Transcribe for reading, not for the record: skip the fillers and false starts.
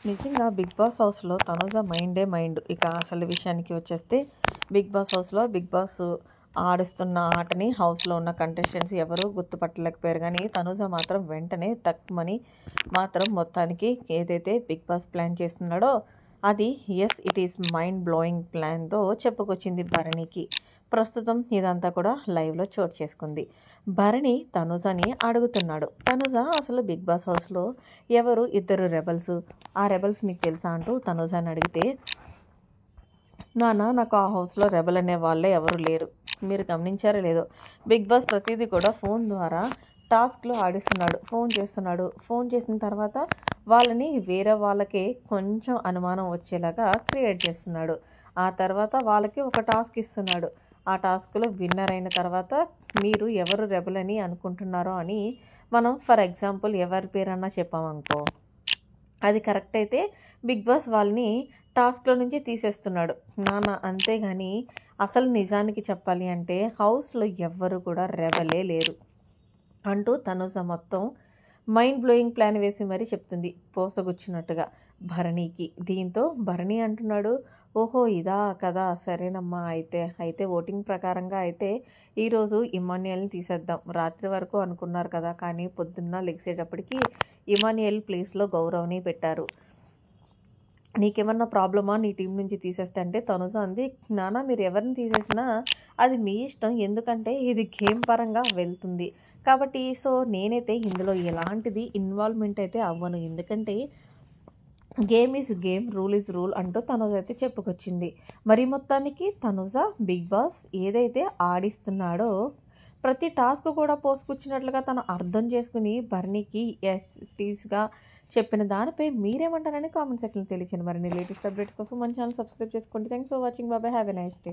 నిజంగా 'big boss' హౌస్‌లో Tanuja మైండే mind. ఇక అసలు విషయానికి వచ్చేస్తే 'బిగ్ బాస్' హౌస్‌లో 'బిగ్ బాస్' ఆడిస్తున్న ఆటని హౌస్‌లో ఉన్న కంటెస్టెంట్స్ ఎవరు గుర్తుపట్టలేకపోయారు గానీ, తనుజ మాత్రం వెంటనే టక్‌మని మాత్రం మొత్తానికి ఏదైతే 'బిగ్ బాస్' ప్లాన్ చేస్తున్నాడో అది ఇట్ ఈస్ మైండ్ బ్లోయింగ్ ప్లాన్‌తో చెప్పుకొచ్చింది భరణికి. ప్రస్తుతం ఇదంతా కూడా లైవ్‌లో చోటు చేసుకుంది. భరణి తనుజని అడుగుతున్నాడు. తనుజ అసలు 'బిగ్ బాస్' హౌస్‌లో ఎవరు ఇద్దరు రెబెల్స్? ఆ రెబెల్స్ నీకు తెలుసా అంటూ తనుజని అడిగితే, నాన్న నాకు ఆ హౌస్‌లో రెబెల్ అనే వాళ్ళే ఎవరు లేరు. మీరు గమనించారో లేదో, 'బిగ్ బాస్' ప్రతీదీ కూడా ఫోన్ ద్వారా టాస్క్‌లు ఆడిస్తున్నాడు. ఫోన్ చేస్తున్నాడు. ఫోన్ చేసిన తర్వాత వాళ్ళని వేరే వాళ్ళకి కొంచెం అనుమానం వచ్చేలాగా క్రియేట్ చేస్తున్నాడు. ఆ తర్వాత వాళ్ళకి ఒక టాస్క్ ఇస్తున్నాడు. ఆ టాస్క్‌లో విన్నర్ అయిన తర్వాత మీరు ఎవరు రెబెల్ అని అనుకుంటున్నారో అని మనం ఫర్ ఎగ్జాంపుల్ ఎవరి పేరన్నా చెప్పామనుకో, అది కరెక్ట్ అయితే 'బిగ్ బాస్' వాళ్ళని టాస్క్‌లో నుంచి తీసేస్తున్నాడు. నాన్న అంతేగాని అసలు నిజానికి చెప్పాలి అంటే హౌస్‌లో ఎవ్వరు కూడా రెబెలే లేరు అంటూ తనుజ మొత్తం మైండ్ బ్లోయింగ్ ప్లాన్ వేసి మరీ చెప్తుంది పోసగుచ్చినట్టుగా భరణికి. దీంతో భరణి అంటున్నాడు, ఓహో ఇదా కదా, సరేనమ్మా, అయితే ఓటింగ్ ప్రకారంగా అయితే ఈరోజు ఇమాన్యుయల్ని తీసేద్దాం. రాత్రి వరకు అనుకున్నారు కదా, కానీ పొద్దున్న లెగిసేటప్పటికి ఇమాన్యుయల్ ప్లేస్లో గౌరవ్ని పెట్టారు. నీకేమన్నా ప్రాబ్లమా నీ టీం నుంచి తీసేస్తే అంటే తనుజ అంది, నాన్న మీరు ఎవరిని తీసేసినా అది మీ ఇష్టం, ఎందుకంటే ఇది గేమ్ పరంగా వెళ్తుంది కాబట్టి నేనైతే ఇందులో ఎలాంటిది ఇన్వాల్వ్మెంట్ అయితే అవ్వను, ఎందుకంటే game is game, rule is rule అంటూ తనుజ అయితే చెప్పుకొచ్చింది. మరి మొత్తానికి తనుజ 'బిగ్ బాస్' ఏదైతే ఆడిస్తున్నాడో ప్రతి టాస్క్ కూడా పోసుకొచ్చినట్లుగా తను అర్థం చేసుకుని భరణికి టీస్గా చెప్పిన దానిపై మీరేమంటారని కామెంట్ సెక్షన్లో తెలియచేయండి. మరిన్ని లేటెస్ట్ అప్డేట్స్ కోసం మన ఛానల్ సబ్స్క్రైబ్ చేసుకోండి. Thanks for watching. బాబాయ్, హ్యావ్ ఎ నైస్ డే.